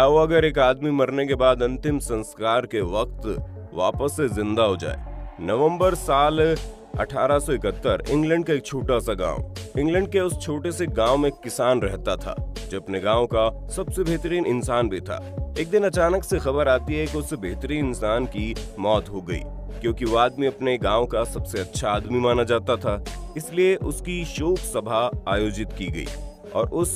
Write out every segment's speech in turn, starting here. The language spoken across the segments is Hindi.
क्या हुआ अगर एक आदमी मरने के बाद अंतिम संस्कार के वक्त वापस से जिंदा हो जाए। नवंबर साल 1871 इंग्लैंड का एक छोटा सा गांव। इंग्लैंड के उस छोटे से गांव में एक किसान रहता था जो अपने गांव का सबसे बेहतरीन इंसान भी था। एक दिन अचानक से खबर आती है कि उस बेहतरीन इंसान की मौत हो गई, क्योंकि वो आदमी अपने गांव का सबसे अच्छा आदमी माना जाता था। इसलिए उसकी शोक सभा आयोजित की गई और उस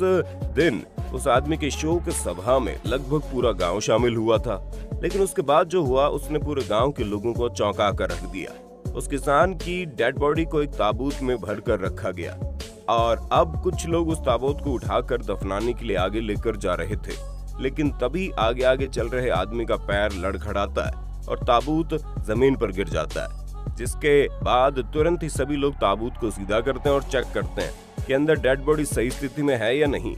दिन उस आदमी के शोक सभा में लगभग पूरा गांव शामिल हुआ था। लेकिन उसके बाद जो हुआ उसने पूरे गांव के लोगों को चौंका कर रख दिया। उस किसान की डेड बॉडी को एक ताबूत में भर कर रखा गया और अब कुछ लोग उस ताबूत को उठाकर दफनाने के लिए आगे लेकर जा रहे थे। लेकिन तभी आगे आगे चल रहे आदमी का पैर लड़खड़ाता है और ताबूत जमीन पर गिर जाता है, जिसके बाद तुरंत ही सभी लोग ताबूत को सीधा करते हैं और चेक करते हैं कि अंदर डेड बॉडी सही स्थिति में है या नहीं।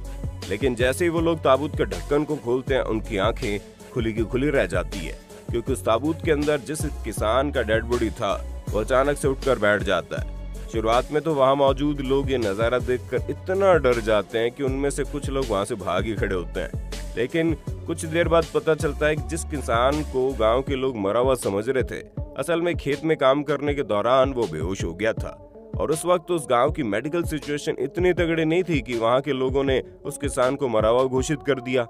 लेकिन जैसे ही वो लोग ताबूत के ढक्कन को खोलते हैं, उनकी आंखें खुली की खुली रह जाती है, क्योंकि उस ताबूत के अंदर जिस किसान का डेड बॉडी था वो अचानक से उठकर बैठ जाता है। शुरुआत में तो वहां मौजूद लोग ये नजारा देखकर इतना डर जाते हैं कि उनमें से कुछ लोग वहां से भाग ही खड़े होते हैं। लेकिन कुछ देर बाद पता चलता है कि जिस किसान को गांव के लोग मरा हुआ समझ रहे थे, असल में खेत में काम करने के दौरान वो बेहोश हो गया था। और उस वक्त उस गांव की मेडिकल सिचुएशन इतनी तगड़ी नहीं थी कि वहां के लोगों ने उस किसान को मरा हुआ घोषित कर दिया।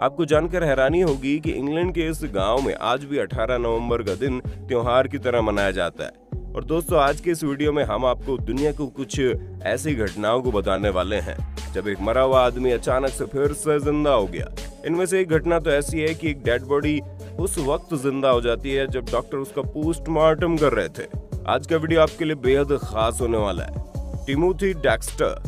आपको जानकर हैरानी होगी कि इंग्लैंड के इस गांव में आज भी 18 नवंबर का दिन त्योहार की तरह मनाया जाता है। और दोस्तों, आज के इस वीडियो में हम आपको दुनिया को कुछ ऐसी घटनाओं को बताने वाले हैं जब एक मरा हुआ आदमी अचानक से फिर से जिंदा हो गया। इनमें से एक घटना तो ऐसी है कि एक डेड बॉडी उस वक्त जिंदा हो जाती है जब डॉक्टर उसका पोस्टमार्टम कर रहे थे। आज का वीडियो आपके लिए बेहद खास होने वाला है। Timothy Dexter.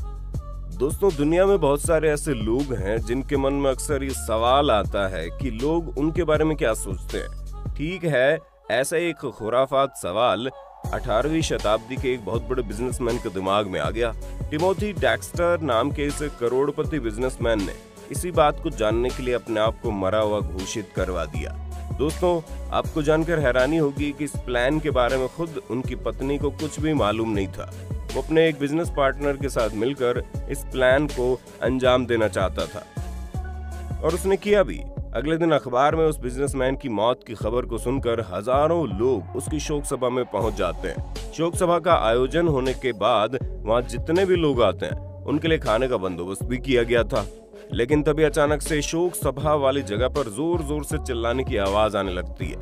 दोस्तों, दुनिया में बहुत सारे ऐसे लोग हैं जिनके मन में अक्सर ये सवाल आता है कि लोग उनके बारे में क्या सोचते हैं। ठीक है, ऐसा एक खुराफात सवाल 18वीं शताब्दी के एक बहुत बड़े बिजनेसमैन के दिमाग में आ गया। टिमोथी डेक्स्टर नाम के इस करोड़पति बिजनेसमैन ने इसी बात को जानने के लिए अपने आप को मरा हुआ घोषित करवा दिया। दोस्तों, आपको जानकर हैरानी होगी कि इस प्लान के बारे में खुद उनकी पत्नी को कुछ भी मालूम नहीं था। वो अपने एक बिजनेस पार्टनर के साथ मिलकर इस प्लान को अंजाम देना चाहता था और उसने किया भी। अगले दिन अखबार में उस बिजनेसमैन की मौत की खबर को सुनकर हजारों लोग उसकी शोक सभा में पहुंच जाते हैं। शोक सभा का आयोजन होने के बाद वहां जितने भी लोग आते हैं उनके लिए खाने का बंदोबस्त भी किया गया था। लेकिन तभी अचानक से शोक सभा वाली जगह पर जोर जोर से चिल्लाने की आवाज आने लगती है।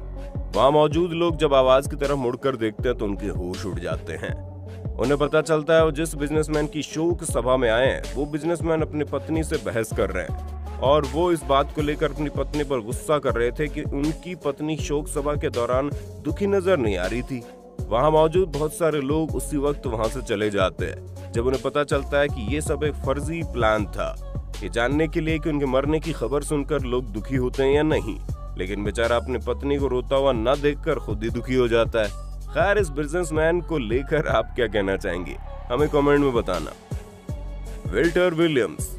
वहां मौजूद लोग जब आवाज की तरफ मुड़कर देखते हैं तो उनके होश उड़ जाते हैं। उन्हें पता चलता है वो जिस बिजनेसमैन की शोक सभा में आए हैं वो बिजनेसमैन अपनी पत्नी से बहस कर रहे हैं और वो इस बात को लेकर अपनी पत्नी पर गुस्सा कर रहे थे कि उनकी पत्नी शोक सभा के दौरान दुखी नजर नहीं आ रही थी। वहां मौजूद बहुत सारे लोग उसी वक्त वहां से चले जाते हैं जब उन्हें पता चलता है कि ये सब एक फर्जी प्लान था, ये जानने के लिए कि उनके मरने की खबर सुनकर लोग दुखी होते हैं या नहीं। लेकिन बेचारा अपनी पत्नी को रोता हुआ न देखकर खुद ही दुखी हो जाता है। खैर, इस बिजनेसमैन को लेकर आप क्या कहना चाहेंगे, हमें कमेंट में बताना। विल्टर विलियम्स।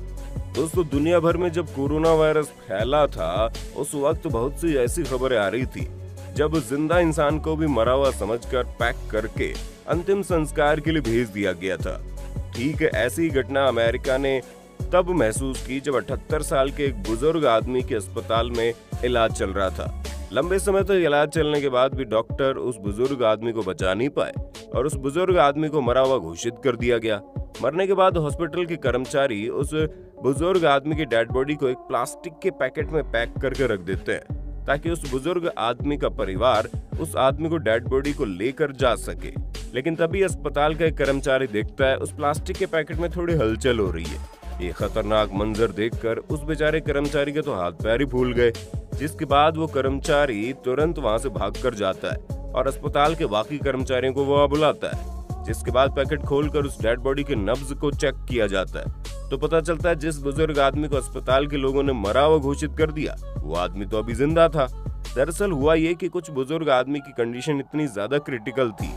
दोस्तों, दुनिया भर में जब कोरोना वायरस फैला था उस वक्त बहुत सी ऐसी खबरें आ रही थी जब जिंदा इंसान को भी मरा हुआ समझकर पैक करके अंतिम संस्कार के लिए भेज दिया गया था। ठीक है, ऐसी घटना अमेरिका ने तब महसूस की जब 78 साल के एक बुजुर्ग आदमी के अस्पताल में इलाज चल रहा था। लंबे समय तक इलाज चलने के बाद भी डॉक्टर उस बुजुर्ग आदमी को बचा नहीं पाए और उस बुजुर्ग आदमी को मरा हुआ घोषित कर दिया गया। मरने के बाद हॉस्पिटल के कर्मचारी उस बुजुर्ग आदमी की डेड बॉडी को एक प्लास्टिक के पैकेट में पैक करके रख देते हैं ताकि उस बुजुर्ग आदमी का परिवार उस आदमी को डेड बॉडी को लेकर जा सके। लेकिन तभी अस्पताल का एक कर्मचारी देखता है उस प्लास्टिक के पैकेट में थोड़ी हलचल हो रही है। ये खतरनाक मंजर देखकर उस बेचारे कर्मचारी के तो हाथ पैर ही फूल गए, जिसके बाद वो कर्मचारी तुरंत वहां से भागकर जाता है और अस्पताल के बाकी कर्मचारियों को वहां बुलाता है। जिसके बाद पैकेट खोलकर उस डेड बॉडी के नब्ज को चेक किया जाता है तो पता चलता है जिस बुजुर्ग आदमी को अस्पताल के लोगों ने मरा हुआ घोषित कर दिया वो आदमी तो अभी जिंदा था। दरअसल हुआ ये कि कुछ बुजुर्ग आदमी की कंडीशन इतनी ज्यादा क्रिटिकल थी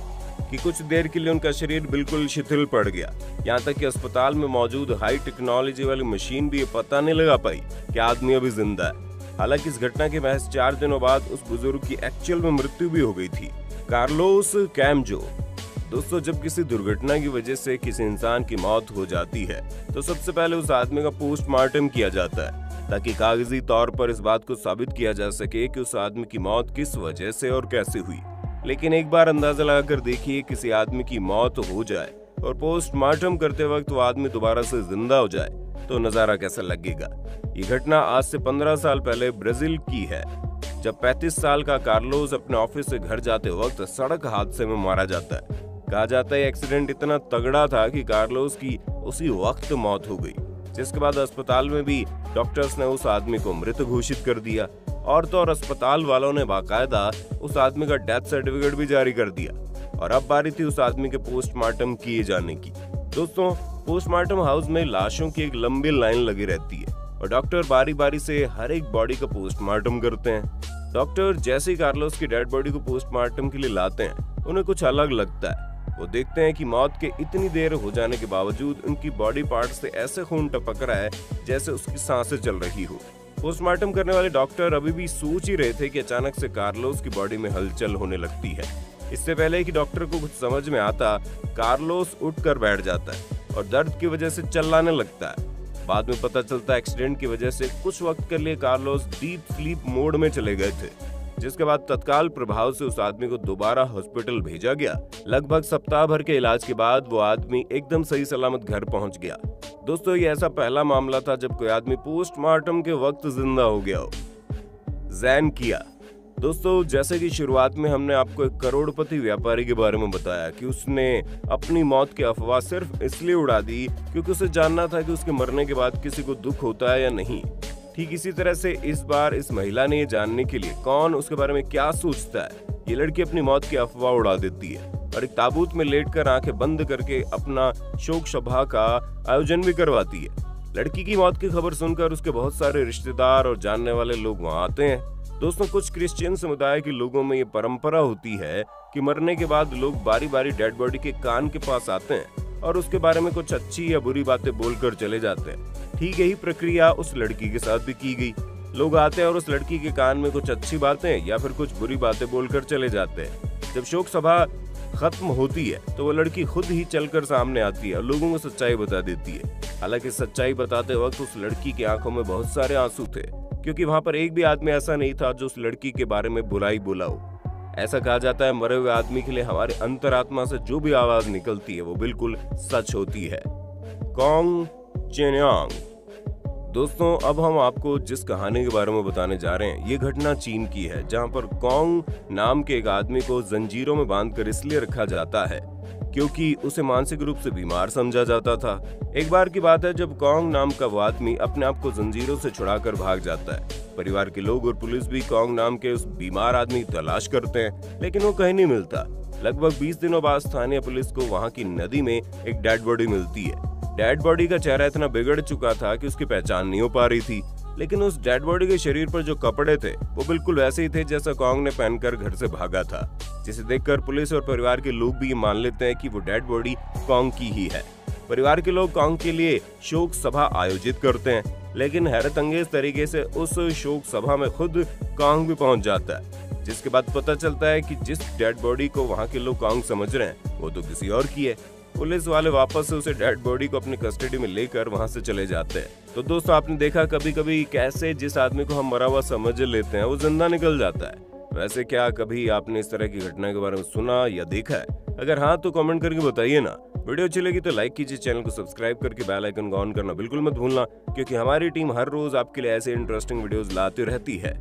कि कुछ देर के लिए उनका शरीर बिल्कुल शिथिल पड़ गया। यहाँ तक कि अस्पताल में मौजूद हाई टेक्नोलॉजी वाली मशीन भी ये पता नहीं लगा पाई कि आदमी अभी जिंदा है। हालांकि इस घटना के महज 4 दिनों बाद उस बुजुर्ग की एक्चुअल में मृत्यु भी हो गई थी। कार्लोस कैमजो। दोस्तों, जब किसी दुर्घटना की वजह से किसी इंसान की मौत हो जाती है तो सबसे पहले उस आदमी का पोस्टमार्टम किया जाता है। ताकि कागजी तौर पर इस बात को साबित किया जा सके कि उस आदमी की मौत किस वजह से और कैसे हुई। लेकिन एक बार अंदाजा लगाकर देखिए, किसी आदमी की मौत हो जाए और पोस्टमार्टम करते वक्त वो आदमी दोबारा से जिंदा हो जाए तो नजारा कैसा लगेगा। ये घटना आज से 15 साल पहले ब्राजील की है, जब 35 साल का कार्लोस अपने ऑफिस से घर जाते वक्त सड़क हादसे में मारा जाता है। कहा जाता है एक्सीडेंट इतना तगड़ा था कि कार्लोस की उसी वक्त मौत हो गई, जिसके बाद अस्पताल में भी डॉक्टर्स ने उस आदमी को मृत घोषित कर दिया और तो और अस्पताल वालों ने बाकायदा उस आदमी का डेथ सर्टिफिकेट भी जारी कर दिया। और अब बारी थी उस आदमी के पोस्टमार्टम किए जाने की। दोस्तों, पोस्टमार्टम हाउस में लाशों की एक लंबी लाइन लगी रहती है और डॉक्टर बारी बारी से हर एक बॉडी का पोस्टमार्टम करते हैं। डॉक्टर जैसे ही कार्लोस की डेड बॉडी को पोस्टमार्टम के लिए लाते हैं, उन्हें कुछ अलग लगता है। वो देखते हैं कि मौत के इतनी देर हो जाने के बावजूद उनकी बॉडी पार्ट से ऐसे खून टपक रहा है जैसे उसकी सांसें चल रही हो। पोस्टमार्टम करने वाले डॉक्टर अभी भी सोच ही रहे थे कि अचानक से कार्लोस की बॉडी में हलचल होने लगती है। इससे पहले कि डॉक्टर को कुछ समझ में आता, कार्लोस उठकर बैठ जाता है और दर्द की वजह से चिल्लाने लगता है। बाद में पता चलता है एक्सीडेंट की वजह से कुछ वक्त के लिए कार्लोस डीप स्लीप मोड में चले गए थे, जिसके बाद तत्काल प्रभाव से उस आदमी को दोबारा हॉस्पिटल भेजा गया। लगभग सप्ताह भर के इलाज के बाद वो आदमी एकदम सही सलामत घर पहुंच गया। दोस्तों, ये ऐसा पहला मामला था जब कोई आदमी पोस्टमार्टम के वक्त जिंदा हो गया हो। जैन किया। दोस्तों, जैसे कि शुरुआत में हमने आपको एक करोड़पति व्यापारी के बारे में बताया कि उसने अपनी मौत की अफवाह सिर्फ इसलिए उड़ा दी क्योंकि उसे जानना था कि उसके मरने के बाद किसी को दुख होता है या नहीं। ठीक इसी तरह से इस बार इस महिला ने ये जानने के लिए कौन उसके बारे में क्या सोचता है, ये लड़की अपनी मौत की अफवाह उड़ा देती है और एक ताबूत में लेटकर आंखें बंद करके अपना शोक सभा का आयोजन भी करवाती है। लड़की की मौत की खबर सुनकर उसके बहुत सारे रिश्तेदार और जानने वाले लोग वहां आते हैं। दोस्तों, कुछ क्रिश्चियन समुदाय के लोगों में ये परंपरा होती है कि मरने के बाद लोग बारी बारी डेड बॉडी के कान के पास आते हैं और उसके बारे में कुछ अच्छी या बुरी बातें बोलकर चले जाते हैं। ठीक यही प्रक्रिया उस लड़की के साथ भी की गई। लोग आते हैं और उस लड़की के कान में कुछ अच्छी बातें या फिर कुछ बुरी बातें बोलकर चले जाते हैं। जब शोक सभा खत्म होती है तो वो लड़की खुद ही चलकर सामने आती है और लोगों को सच्चाई बता देती है। हालांकि सच्चाई बताते वक्त उस लड़की की आंखों में बहुत सारे आंसू थे, क्योंकि वहां पर एक भी आदमी ऐसा नहीं था जो उस लड़की के बारे में बुराई बोला हो। ऐसा कहा जाता है, मरे हुए आदमी के लिए हमारे अंतरात्मा से जो भी आवाज निकलती है वो बिल्कुल सच होती है। कॉन्ग चेन्यांग। दोस्तों, अब हम आपको जिस कहानी के बारे में बताने जा रहे हैं, ये घटना चीन की है, जहां पर कॉन्ग नाम के एक आदमी को जंजीरों में बांधकर इसलिए रखा जाता है क्योंकि उसे मानसिक रूप से बीमार समझा जाता था। एक बार की बात है जब कॉन्ग नाम का वो आदमी अपने आप को जंजीरों से छुड़ाकर भाग जाता है। परिवार के लोग और पुलिस भी कॉन्ग नाम के उस बीमार आदमी की तलाश करते हैं, लेकिन वो कहीं नहीं मिलता। लगभग 20 दिनों बाद स्थानीय पुलिस को वहां की नदी में एक डेड बॉडी मिलती है। डेड बॉडी का चेहरा इतना बिगड़ चुका था कि उसकी पहचान नहीं हो पा रही थी, लेकिन उस डेड बॉडी के शरीर पर जो कपड़े थे वो बिल्कुल वैसे ही थे जैसा कॉन्ग ने पहनकर घर से भागा था, जिसे देखकर पुलिस और परिवार के लोग भी ये मान लेते हैं कि वो डेड बॉडी कॉन्ग की ही है। परिवार के लोग कॉन्ग के लिए शोक सभा आयोजित करते हैं, लेकिन हैरत अंगेज तरीके से उस शोक सभा में खुद कॉन्ग भी पहुंच जाता है, जिसके बाद पता चलता है कि जिस डेड बॉडी को वहां के लोग कॉन्ग समझ रहे हैं वो तो किसी और की है। पुलिस वाले वापस से उसे डेड बॉडी को अपनी कस्टडी में लेकर वहां से चले जाते हैं। तो दोस्तों, आपने देखा कभी कभी कैसे जिस आदमी को हम मरा हुआ समझ लेते हैं वो जिंदा निकल जाता है। वैसे क्या कभी आपने इस तरह की घटना के बारे में सुना या देखा है? अगर हाँ तो कमेंट करके बताइए ना। वीडियो अच्छी लगी तो लाइक कीजिए, चैनल को सब्सक्राइब करके बेल आइकन को ऑन करना बिल्कुल मत भूलना, क्योंकि हमारी टीम हर रोज आपके लिए ऐसे इंटरेस्टिंग वीडियोस लाती रहती है।